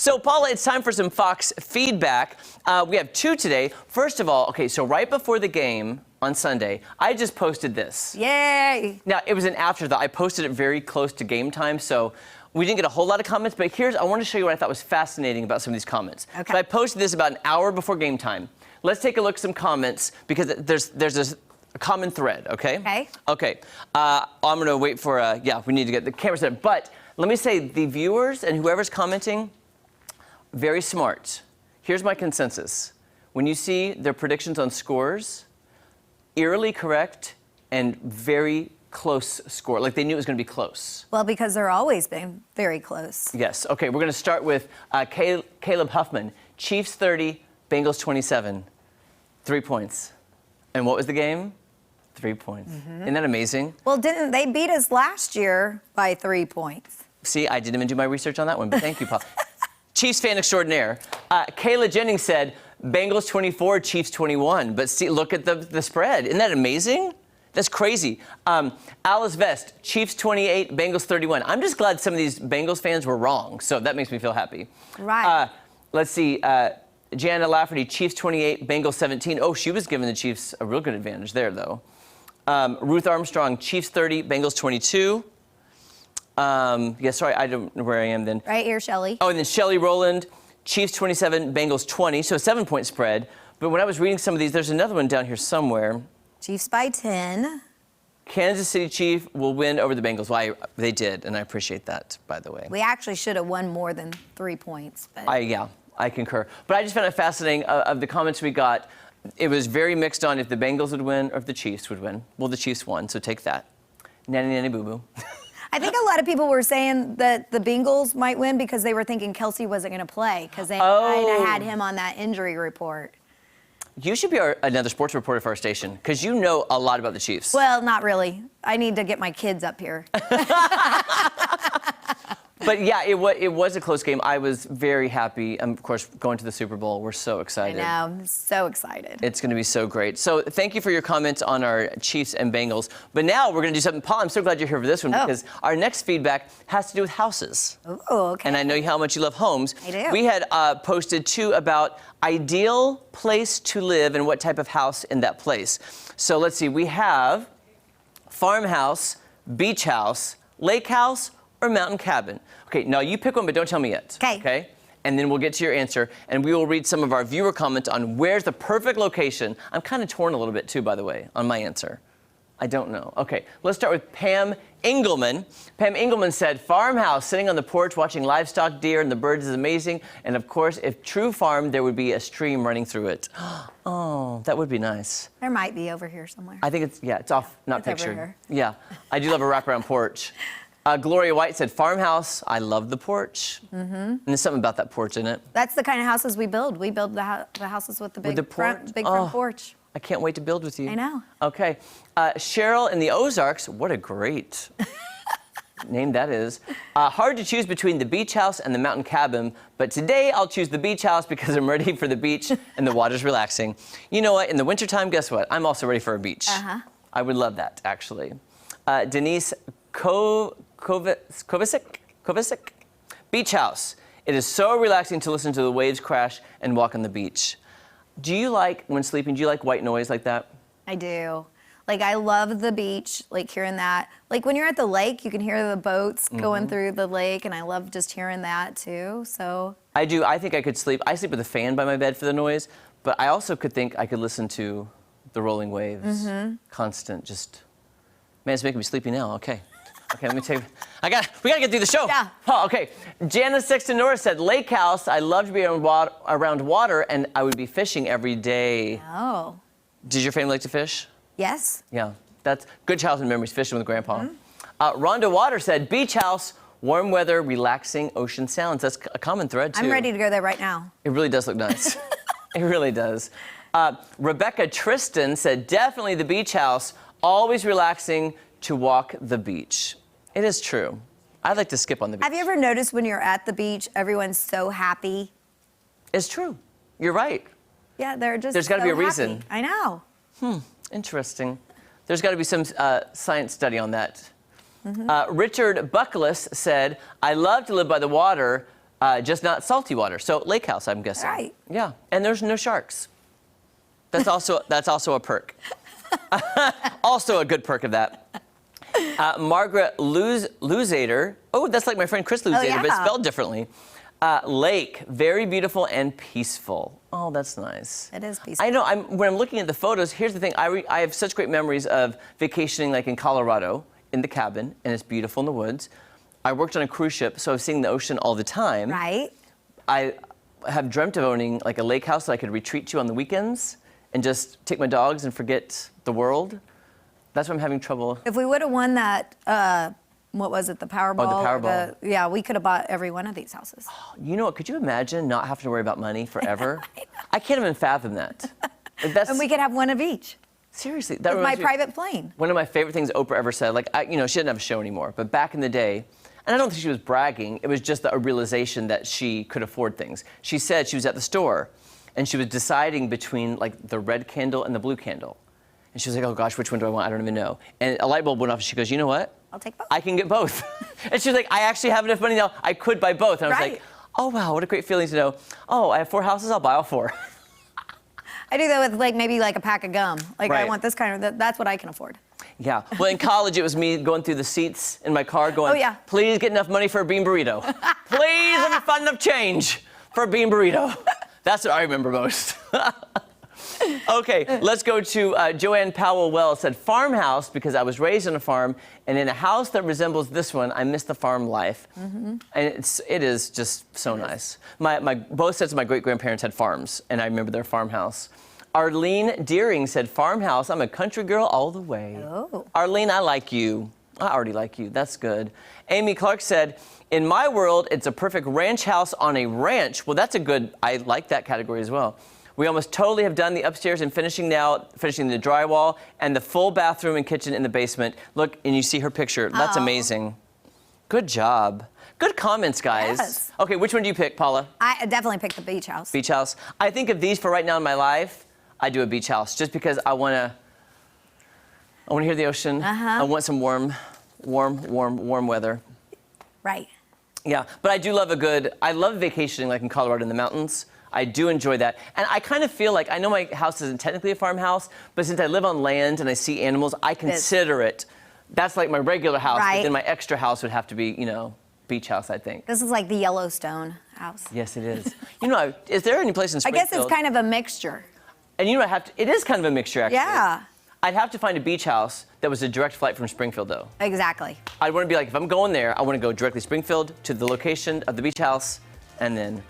So, Paula, it's time for some Fox feedback. We have two today. First of all, okay, so right before the game on Sunday, I just posted this. Yay! Now, it was an afterthought. I posted it very close to game time, so we didn't get a whole lot of comments, but I want to show you what I thought was fascinating about some of these comments. Okay. So I posted this about an hour before game time. Let's take a look at some comments, because there's a common thread, okay? Okay. Okay. I'm going to wait for, we need to get the camera set. But let me say, the viewers and whoever's commenting, very smart. Here's my consensus. When you see their predictions on scores, eerily correct and very close score. Like they knew it was going to be close. Well, because they're always been very close. Yes. Okay, we're going to start with Caleb Huffman. Chiefs 30, Bengals 27. 3 points. And what was the game? 3 points. Isn't that amazing? Well, didn't they beat us last year by 3 points? See, I didn't even do my research on that one, but thank you, Paul. Chiefs fan extraordinaire. Kayla Jennings said, Bengals 24, Chiefs 21. But see, look at the spread. Isn't that amazing? That's crazy. Alice Vest, Chiefs 28, Bengals 31. I'm just glad some of these Bengals fans were wrong, so that makes me feel happy. Right. Let's see. Jana Lafferty, Chiefs 28, Bengals 17. Oh, she was giving the Chiefs a real good advantage there, though. Ruth Armstrong, Chiefs 30, Bengals 22. Sorry, I don't know where I am then. Right here, Shelley. Oh, and then Shelley Rowland, Chiefs 27, Bengals 20. So a 7-point spread. But when I was reading some of these, there's another one down here somewhere. Chiefs by 10. Kansas City Chief will win over the Bengals. Well, they did, and I appreciate that, by the way. We actually should have won more than 3 points. But I concur. But I just found it fascinating of the comments we got. It was very mixed on if the Bengals would win or if the Chiefs would win. Well, the Chiefs won, so take that. Nanny, nanny, boo-boo. I think a lot of people were saying that the Bengals might win because they were thinking Kelsey wasn't going to play because they might have had him on that injury report. You should be another sports reporter for our station because you know a lot about the Chiefs. Well, not really. I need to get my kids up here. But yeah, it was a close game. I was very happy. Of course, going to the Super Bowl, we're so excited. I know, I'm so excited. It's going to be so great. So thank you for your comments on our Chiefs and Bengals. But now we're going to do something. Paul, I'm so glad you're here for this one because our next feedback has to do with houses. Oh, okay. And I know how much you love homes. I do. We had posted two about ideal place to live and what type of house in that place. So let's see. We have farmhouse, beach house, lake house, or mountain cabin. Okay, now you pick one, but don't tell me yet. Okay? And then we'll get to your answer, and we will read some of our viewer comments on where's the perfect location. I'm kind of torn a little bit, too, by the way, on my answer. I don't know. Okay, let's start with Pam Engelman. Pam Engelman said, farmhouse, sitting on the porch, watching livestock, deer, and the birds is amazing. And, of course, if true farm, there would be a stream running through it. Oh, that would be nice. There might be over here somewhere. I think it's off, not pictured. Over here. Yeah, I do love a wraparound porch. Gloria White said, farmhouse, I love the porch. And there's something about that porch in it. That's the kind of houses we build. We build the houses with the big front porch. I can't wait to build with you. I know. Okay. Cheryl in the Ozarks, what a great name that is. Hard to choose between the beach house and the mountain cabin, but today I'll choose the beach house because I'm ready for the beach and the water's relaxing. You know what? In the wintertime, guess what? I'm also ready for a beach. I would love that, actually. Denise Kovacic, beach house. It is so relaxing to listen to the waves crash and walk on the beach. Do you like, when sleeping, do you like white noise like that? I do. Like, I love the beach, like hearing that. Like, when you're at the lake, you can hear the boats going through the lake, and I love just hearing that, too, so. I do. I think I could sleep. I sleep with a fan by my bed for the noise, but I also could think I could listen to the rolling waves. Constant, just, man, it's making me sleepy now. Okay. Okay, let me take. We gotta get through the show. Yeah. Oh, okay. Janice Sexton Norris said, lake house. I love to be around water, and I would be fishing every day. Oh. Did your family like to fish? Yes. Yeah, that's good childhood memories, fishing with Grandpa. Rhonda Water said, beach house, warm weather, relaxing ocean sounds. That's a common thread, too. I'm ready to go there right now. It really does look nice. It really does. Rebecca Tristan said, definitely the beach house, always relaxing to walk the beach. It is true. I'd like to skip on the beach. Have you ever noticed when you're at the beach, everyone's so happy? It's true. You're right. Yeah, they're just There's got to be a reason. I know. Interesting. There's got to be some science study on that. Richard Buckless said, I love to live by the water, just not salty water. So lake house, I'm guessing. Right. Yeah, and there's no sharks. That's also a perk. Also a good perk of that. Margaret Luzader. Oh, that's like my friend Chris Luzader, but it's spelled differently. Lake, very beautiful and peaceful. Oh, that's nice. It is peaceful. I know. When I'm looking at the photos, here's the thing. I have such great memories of vacationing, like in Colorado, in the cabin, and it's beautiful in the woods. I worked on a cruise ship, so I was seeing the ocean all the time. Right. I have dreamt of owning like a lake house that I could retreat to on the weekends and just take my dogs and forget the world. That's why I'm having trouble. If we would have won that, what was it, the Powerball? Oh, the Powerball. Yeah, we could have bought every one of these houses. You know what? Could you imagine not having to worry about money forever? I can't even fathom that. Like, that's, And we could have one of each. seriously, that With my reminds me- private plane. One of my favorite things Oprah ever said, like, she doesn't have a show anymore, but back in the day, and I don't think she was bragging, it was just a realization that she could afford things. She said she was at the store, and she was deciding between, like, the red candle and the blue candle. And she was like, oh gosh, which one do I want? I don't even know. And a light bulb went off, and she goes, you know what? I'll take both. I can get both. And she was like, I actually have enough money now, I could buy both. And I was Right. like, oh wow, what a great feeling to know, oh, I have 4 houses, I'll buy all 4. I do that with maybe a pack of gum. I Right. want this kind of, that's what I can afford. Yeah. Well, in college, it was me going through the seats in my car going, Oh, yeah. please get enough money for a bean burrito. Please let me find enough change for a bean burrito. That's what I remember most. Okay, let's go to Joanne Powell Wells said, farmhouse, because I was raised on a farm, and in a house that resembles this one, I miss the farm life. And it is just so nice. Both sets of my great-grandparents had farms, and I remember their farmhouse. Arlene Deering said, farmhouse, I'm a country girl all the way. Oh. Arlene, I like you. I already like you. That's good. Amy Clark said, in my world, it's a perfect ranch house on a ranch. Well, that's a good, I like that category as well. We almost totally have done the upstairs and finishing the drywall and the full bathroom and kitchen in the basement. Look, and you see her picture. That's amazing. Good job. Good comments, guys. Yes. Okay, which one do you pick, Paula? I definitely picked the beach house. Beach house. I think of these for right now in my life, I do a beach house just because I want to hear the ocean. I want some warm weather. Right. Yeah, but I do love I love vacationing like in Colorado in the mountains. I do enjoy that. And I kind of feel like, I know my house isn't technically a farmhouse, but since I live on land and I see animals, I consider it. That's like my regular house, Right. but then my extra house would have to be, beach house, I think. This is like the Yellowstone house. Yes, it is. Is there any place in I Springfield? guess it's kind of a mixture. And it is kind of a mixture, actually. Yeah. I'd have to find a beach house that was a direct flight from Springfield, though. Exactly. I'd want to be like, if I'm going there, I want to go directly Springfield to the location of the beach house, and then